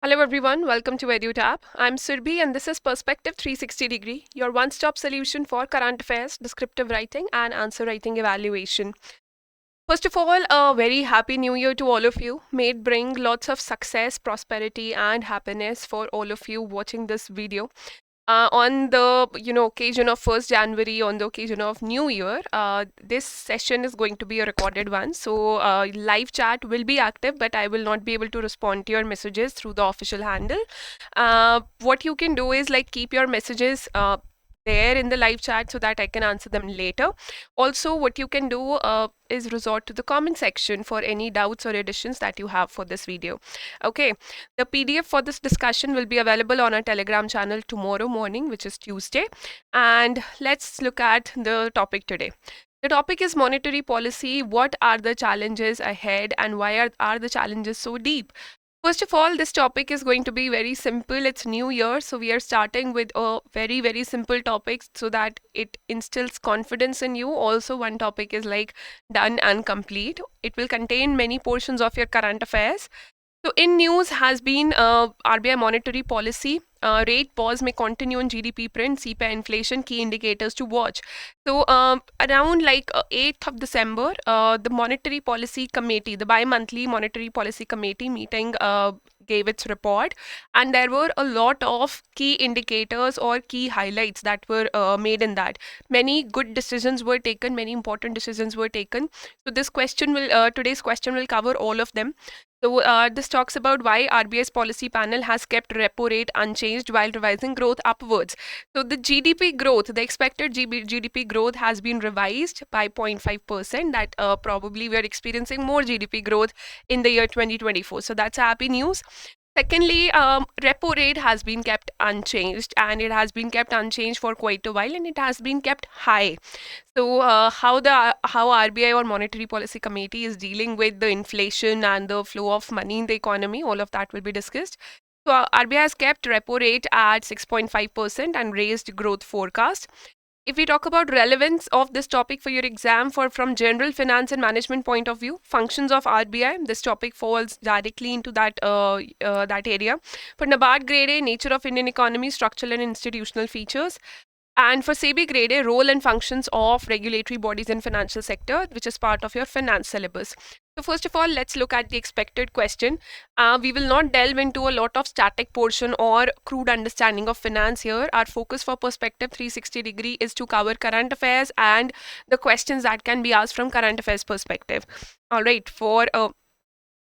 Hello everyone, welcome to EduTap. I'm Surbhi and this is Perspective 360 Degree, your one-stop solution for current affairs, descriptive writing and answer writing evaluation. First of all, a very happy new year to all of you. May it bring lots of success, prosperity and happiness for all of you watching this video. On the occasion of 1st January, on the occasion of New Year, this session is going to be a recorded one. So live chat will be active, but I will not be able to respond to your messages through the official handle. What you can do is like keep your messages there in the live chat so that I can answer them later. Also, what you can do is resort to the comment section for any doubts or additions that you have for this video. Okay, the PDF for this discussion will be available on our Telegram channel tomorrow morning, which is Tuesday. And let's look at the topic today. The topic is monetary policy. What are the challenges ahead and why are the challenges so deep? First of all, this topic is going to be very simple. It's New Year, so we are starting with a very, very simple topic so that it instills confidence in you. Also, one topic is like done and complete. It will contain many portions of your current affairs. So, in news has been RBI monetary policy. Rate pause may continue on GDP print, CPI inflation, key indicators to watch. So, around like 8th of December, the Monetary Policy Committee, the bi-monthly Monetary Policy Committee meeting gave its report, and there were a lot of key indicators or key highlights that were made in that. Many good decisions were taken, many important decisions were taken. So, today's question will cover all of them. So this talks about why RBI's policy panel has kept repo rate unchanged while revising growth upwards. So the GDP growth, the expected GDP growth has been revised by 0.5%. That probably we are experiencing more GDP growth in the year 2024. So that's happy news. Secondly, repo rate has been kept unchanged, and it has been kept unchanged for quite a while, and it has been kept high. So, how RBI or Monetary Policy Committee is dealing with the inflation and the flow of money in the economy, all of that will be discussed. So, RBI has kept repo rate at 6.5% and raised growth forecast. If we talk about relevance of this topic for your exam from general finance and management point of view, functions of RBI, this topic falls directly into that area. For NABARD Grade A, nature of Indian economy, structural and institutional features. And for SEBI Grade A, role and functions of regulatory bodies in financial sector, which is part of your finance syllabus. So first of all, let's look at the expected question. We will not delve into a lot of static portion or crude understanding of finance here. Our focus for Perspective 360 Degree is to cover current affairs and the questions that can be asked from current affairs perspective. All right,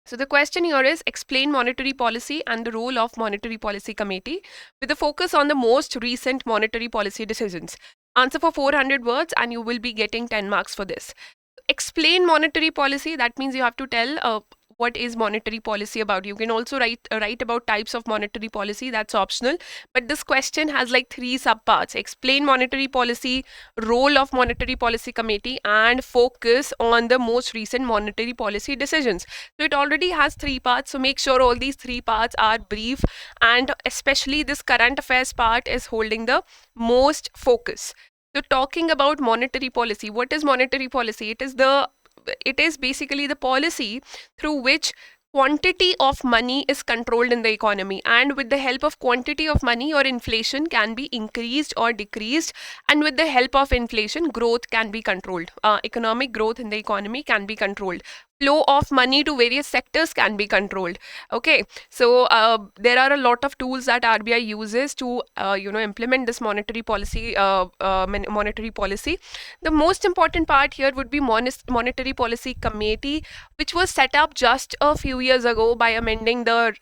so the question here is explain monetary policy and the role of Monetary Policy Committee with a focus on the most recent monetary policy decisions. Answer for 400 words and you will be getting 10 marks for this. Explain monetary policy, that means you have to tell what is monetary policy about. You can also write about types of monetary policy, that's optional, but this question has like 3 subparts: explain monetary policy, role of Monetary Policy Committee, and focus on the most recent monetary policy decisions. So it already has 3 parts, so make sure all these 3 parts are brief, and especially this current affairs part is holding the most focus. So talking about monetary policy, what is monetary policy? It is basically the policy through which quantity of money is controlled in the economy, and with the help of quantity of money or inflation can be increased or decreased, and with the help of inflation growth can be controlled. Economic growth in the economy can be controlled. Flow of money to various sectors can be controlled. Okay, so there are a lot of tools that RBI uses to implement this monetary policy. The most important part here would be Monetary Policy Committee, which was set up just a few years ago by amending the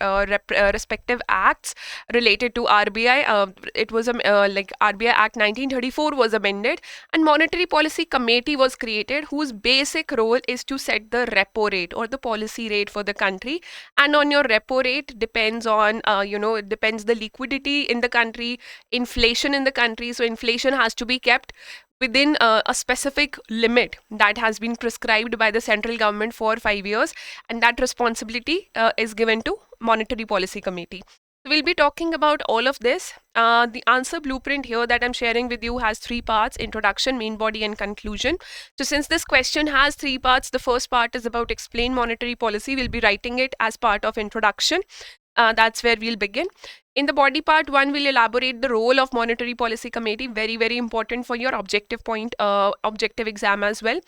respective acts related to RBI. It was like RBI Act 1934 was amended, and Monetary Policy Committee was created, whose basic role is to set the repo rate or the policy rate for the country. And on your repo rate depends on it depends the liquidity in the country, inflation in the country. So inflation has to be kept within a specific limit that has been prescribed by the central government for 5 years, and that responsibility is given to Monetary Policy Committee. So we'll be talking about all of this. The answer blueprint here that I'm sharing with you has 3 parts: introduction, main body, and conclusion. So since this question has 3 parts, the first part is about explain monetary policy. We'll be writing it as part of introduction. That's where we'll begin. In the body part one, we'll elaborate the role of monetary policy committee. Very, very important for your objective exam as well.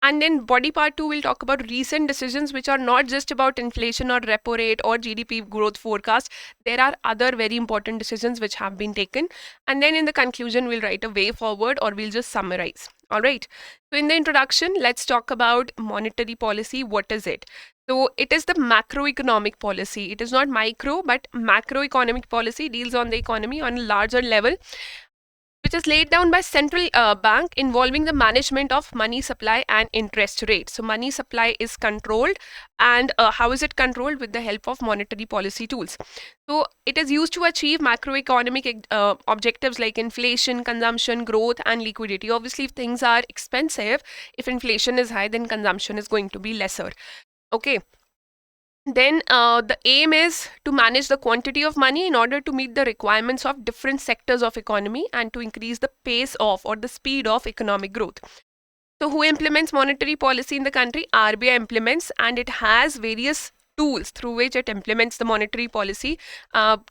And then body part two, we'll talk about recent decisions which are not just about inflation or repo rate or GDP growth forecast. There are other very important decisions which have been taken. And then in the conclusion, we'll write a way forward or we'll just summarize. All right. So in the introduction, let's talk about monetary policy. What is it? So it is the macroeconomic policy. It is not micro, but macroeconomic policy deals on the economy on a larger level, which is laid down by central bank involving the management of money supply and interest rate. So money supply is controlled, and how is it controlled? With the help of monetary policy tools. So it is used to achieve macroeconomic objectives like inflation, consumption, growth, and liquidity. Obviously, if things are expensive, if inflation is high, then consumption is going to be lesser. Okay. Then the aim is to manage the quantity of money in order to meet the requirements of different sectors of economy and to increase the pace of or the speed of economic growth. So who implements monetary policy in the country? RBI implements, and it has various tools through which it implements the monetary policy.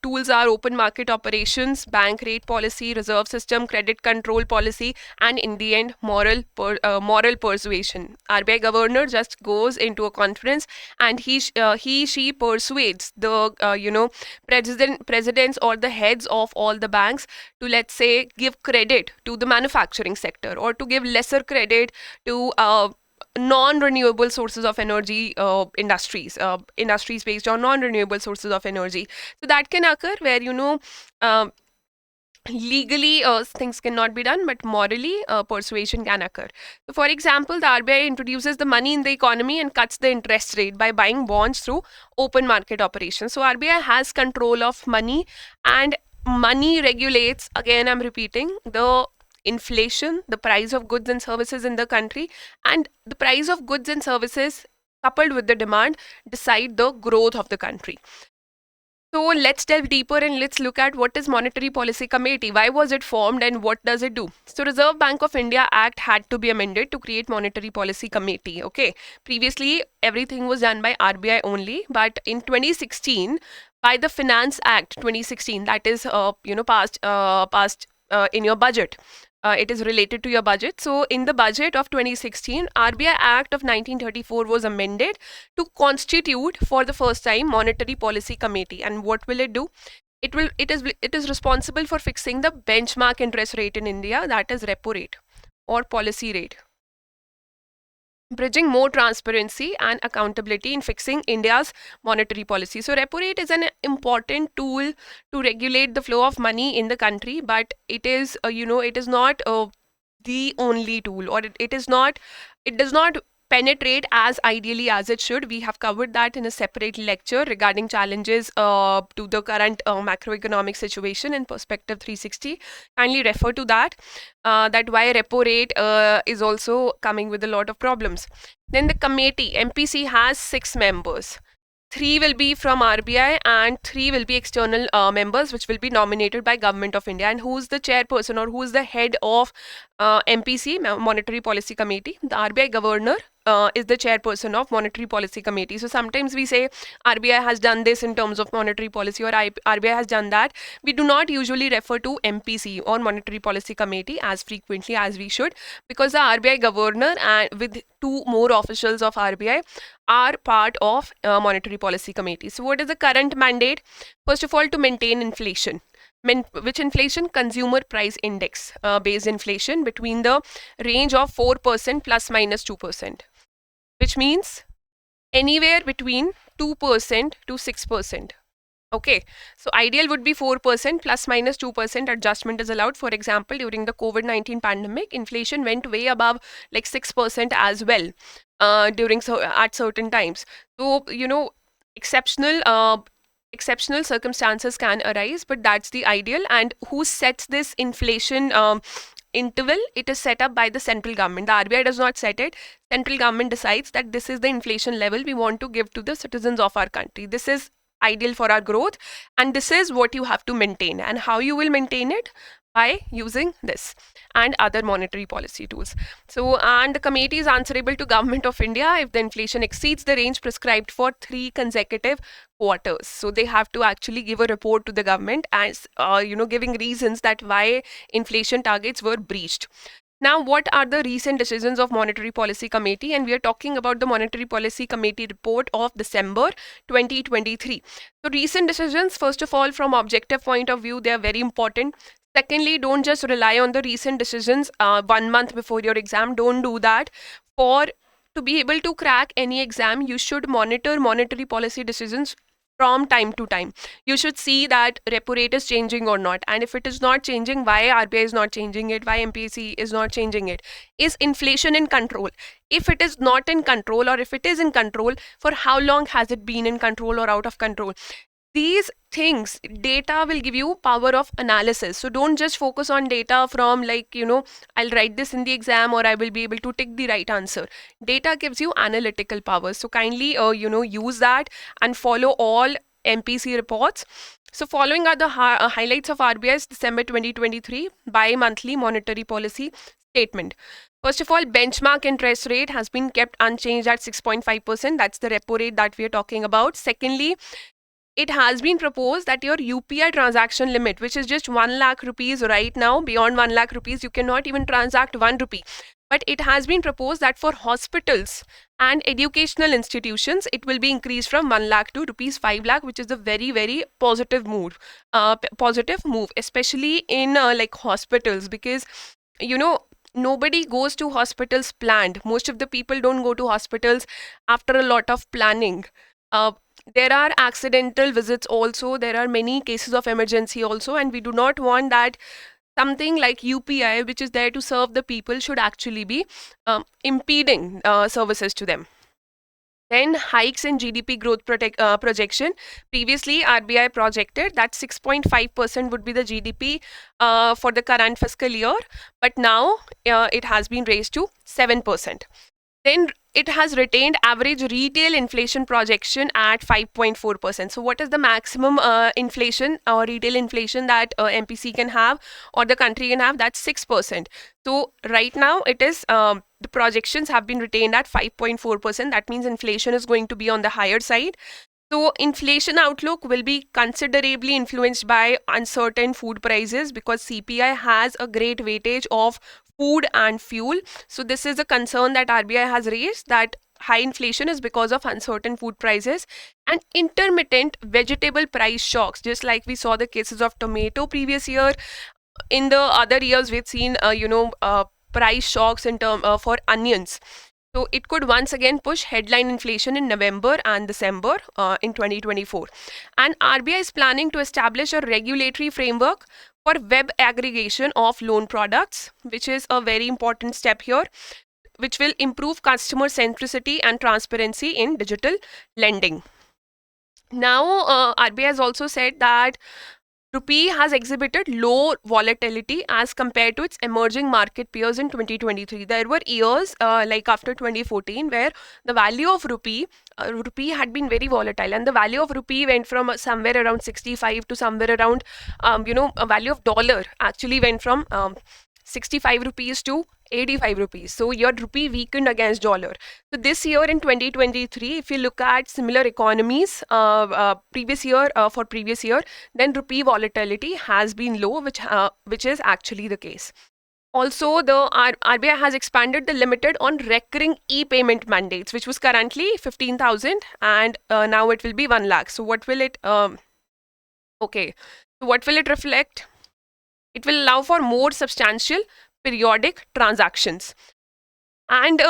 Tools are open market operations, bank rate policy, reserve system, credit control policy, and in the end, moral persuasion. RBI governor just goes into a conference and she persuades the presidents or the heads of all the banks to, let's say, give credit to the manufacturing sector or to give lesser credit to non-renewable sources of energy industries based on non-renewable sources of energy. So that can occur where legally things cannot be done, but morally persuasion can occur. So for example, the RBI introduces the money in the economy and cuts the interest rate by buying bonds through open market operations. So RBI has control of money, and money regulates, again I'm repeating, the inflation, the price of goods and services in the country, and the price of goods and services coupled with the demand decide the growth of the country. So let's delve deeper and let's look at what is Monetary Policy Committee, why was it formed, and what does it do. So Reserve Bank of India Act had to be amended to create Monetary Policy Committee. Okay, previously everything was done by RBI only, but in 2016 by the Finance Act 2016, that is passed in your budget. It is related to your budget. So in the budget of 2016, RBI Act of 1934 was amended to constitute for the first time Monetary Policy Committee. And what will it do? It is responsible for fixing the benchmark interest rate in India, that is repo rate or policy rate, bridging more transparency and accountability in fixing India's monetary policy. So repo rate is an important tool to regulate the flow of money in the country, but it is it is not the only tool, or it does not penetrate as ideally as it should. We have covered that in a separate lecture regarding challenges to the current macroeconomic situation in Perspective 360. Kindly refer to that, that why repo rate is also coming with a lot of problems. Then the committee, MPC, has 6 members. 3 will be from RBI and 3 will be external members which will be nominated by Government of India. And who's the chairperson or who's the head of MPC, Monetary Policy Committee? The RBI governor is the chairperson of Monetary Policy Committee. So sometimes we say RBI has done this in terms of monetary policy, or RBI has done that. We do not usually refer to MPC or Monetary Policy Committee as frequently as we should, because the RBI governor and with 2 more officials of RBI are part of Monetary Policy Committee. So what is the current mandate? First of all, to maintain inflation. Which inflation? Consumer price index based inflation between the range of 4% plus minus 2%, which means anywhere between 2% to 6%. Okay, so ideal would be 4% plus minus 2% adjustment is allowed. For example, during the COVID-19 pandemic, inflation went way above like 6% as well at certain times. So exceptional circumstances can arise, but that's the ideal. And who sets this inflation interval? It is set up by the central government. The RBI does not set it. Central government decides that this is the inflation level we want to give to the citizens of our country. This is ideal for our growth, and this is what you have to maintain. And how you will maintain it? by using this and other monetary policy tools. So, and the committee is answerable to Government of India if the inflation exceeds the range prescribed for 3 consecutive quarters. So they have to actually give a report to the government as giving reasons that why inflation targets were breached. Now, what are the recent decisions of Monetary Policy Committee? And we are talking about the Monetary Policy Committee report of December 2023. So, recent decisions, first of all, from objective point of view, they are very important. Secondly, don't just rely on the recent decisions 1 month before your exam. Don't do that. For to be able to crack any exam, you should monitor monetary policy decisions from time to time. You should see that repo rate is changing or not, and if it is not changing, why RBI is not changing it, why MPC is not changing it. Is inflation in control? If it is not in control, or if it is in control, for how long has it been in control or out of control? These things, data will give you power of analysis. So don't just focus on data from I'll write this in the exam or I will be able to tick the right answer. Data gives you analytical power. So kindly use that and follow all MPC reports. So following are the highlights of RBI's December 2023 bi-monthly monetary policy statement. First of all, benchmark interest rate has been kept unchanged at 6.5%. That's the repo rate that we are talking about. Secondly, it has been proposed that your UPI transaction limit, which is just 1 lakh rupees right now, beyond 1 lakh rupees, you cannot even transact 1 rupee. But it has been proposed that for hospitals and educational institutions, it will be increased from 1 lakh to rupees 5 lakh, which is a very, very positive move. Especially in hospitals, because nobody goes to hospitals planned. Most of the people don't go to hospitals after a lot of planning. There are accidental visits also, there are many cases of emergency also, and we do not want that something like UPI, which is there to serve the people, should actually be impeding services to them. Then hikes in GDP growth projection. Previously, RBI projected that 6.5% would be the GDP for the current fiscal year, but now it has been raised to 7%. Then it has retained average retail inflation projection at 5.4%. So what is the maximum inflation or retail inflation that MPC can have or the country can have? That's 6%. So right now it is the projections have been retained at 5.4%. That means inflation is going to be on the higher side. So inflation outlook will be considerably influenced by uncertain food prices, because CPI has a great weightage of food and fuel. So this is a concern that RBI has raised, that high inflation is because of uncertain food prices and intermittent vegetable price shocks, just like we saw the cases of tomato previous year. In the other years, we've seen price shocks in term for onions. So it could once again push headline inflation in November and December in 2024. And RBI is planning to establish a regulatory framework for web aggregation of loan products, which is a very important step here, which will improve customer centricity and transparency in digital lending. Now, RBI has also said that rupee has exhibited low volatility as compared to its emerging market peers in 2023. There were years like after 2014 where the value of rupee had been very volatile, and the value of rupee went from somewhere around 65 to somewhere around a value of dollar actually went from 65 rupees to 85 rupees. So your rupee weakened against dollar. So this year in 2023, if you look at similar economies previous year, then rupee volatility has been low, which is actually the case. Also, the RBI has expanded the limited on recurring e-payment mandates, which was currently 15,000 and now it will be 1 lakh. So what will it reflect? It will allow for more substantial periodic transactions. And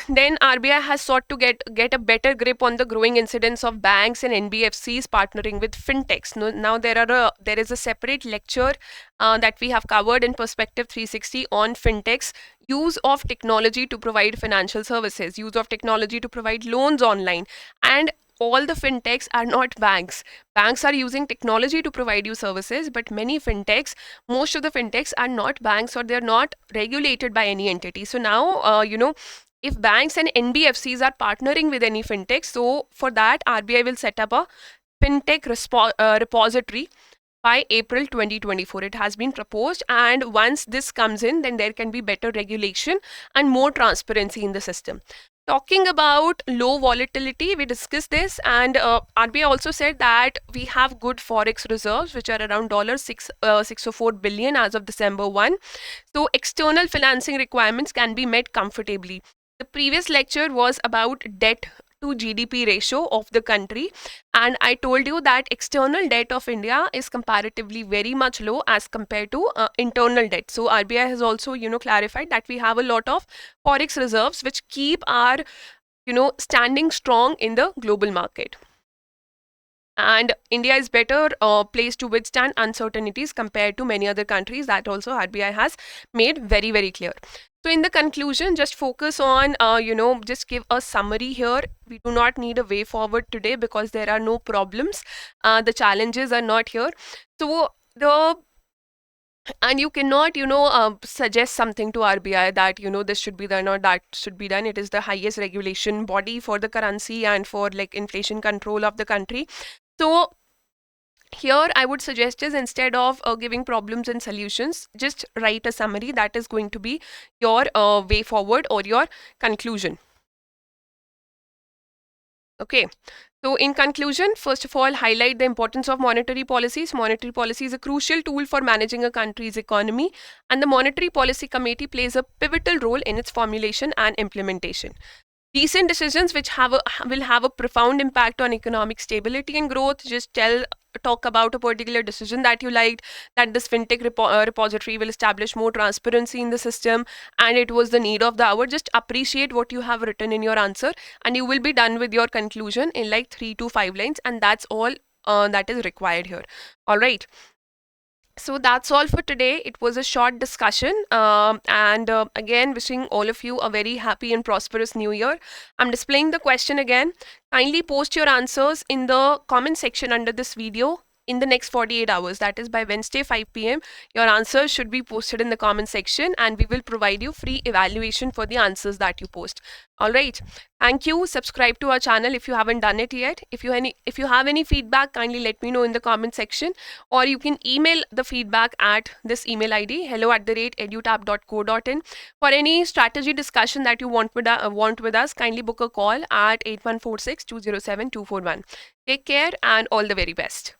then RBI has sought to get a better grip on the growing incidence of banks and NBFCs partnering with fintechs. Now there is a separate lecture that we have covered in Perspective 360 on fintechs, use of technology to provide financial services, use of technology to provide loans online. And all the fintechs are not banks. Banks are using technology to provide you services, but most of the fintechs are not banks, or they're not regulated by any entity. So now, if banks and NBFCs are partnering with any fintech, so for that, RBI will set up a fintech repository by April 2024. It has been proposed, and once this comes in, then there can be better regulation and more transparency in the system. Talking about low volatility, we discussed this, and RBI also said that we have good forex reserves, which are around $604 billion as of December 1. So external financing requirements can be met comfortably. The previous lecture was about debt to GDP ratio of the country, and I told you that external debt of India is comparatively very much low as compared to internal debt. So RBI has also clarified that we have a lot of forex reserves which keep our standing strong in the global market, and India is better placed to withstand uncertainties compared to many other countries. That also RBI has made very, very clear. So in the conclusion, just focus on just give a summary here. We do not need a way forward today because there are no problems. The challenges are not here. So and you cannot suggest something to RBI that this should be done or that should be done. It is the highest regulation body for the currency and for like inflation control of the country. So here I would suggest is, instead of giving problems and solutions, just write a summary. That is going to be your way forward or your conclusion. Okay. So in conclusion, first of all, highlight the importance of monetary policies. Monetary policy is a crucial tool for managing a country's economy, and the Monetary Policy Committee plays a pivotal role in its formulation and implementation. Recent decisions which will have a profound impact on economic stability and growth. Just talk about a particular decision that you liked, that this fintech repository will establish more transparency in the system and it was the need of the hour. Just appreciate what you have written in your answer and you will be done with your conclusion in like 3 to 5 lines, and that's all that is required here. All right. So that's all for today. It was a short discussion, and again, wishing all of you a very happy and prosperous new year. I'm displaying the question again. Kindly post your answers in the comment section under this video in the next 48 hours. That is by Wednesday 5 p.m. Your answers should be posted in the comment section, and we will provide you free evaluation for the answers that you post. All right. Thank you. Subscribe to our channel if you haven't done it yet. If you have any feedback, kindly let me know in the comment section, or you can email the feedback at this email ID, hello@edutap.co.in. For any strategy discussion that you want with us, kindly book a call at 8146 207 241. Take care and all the very best.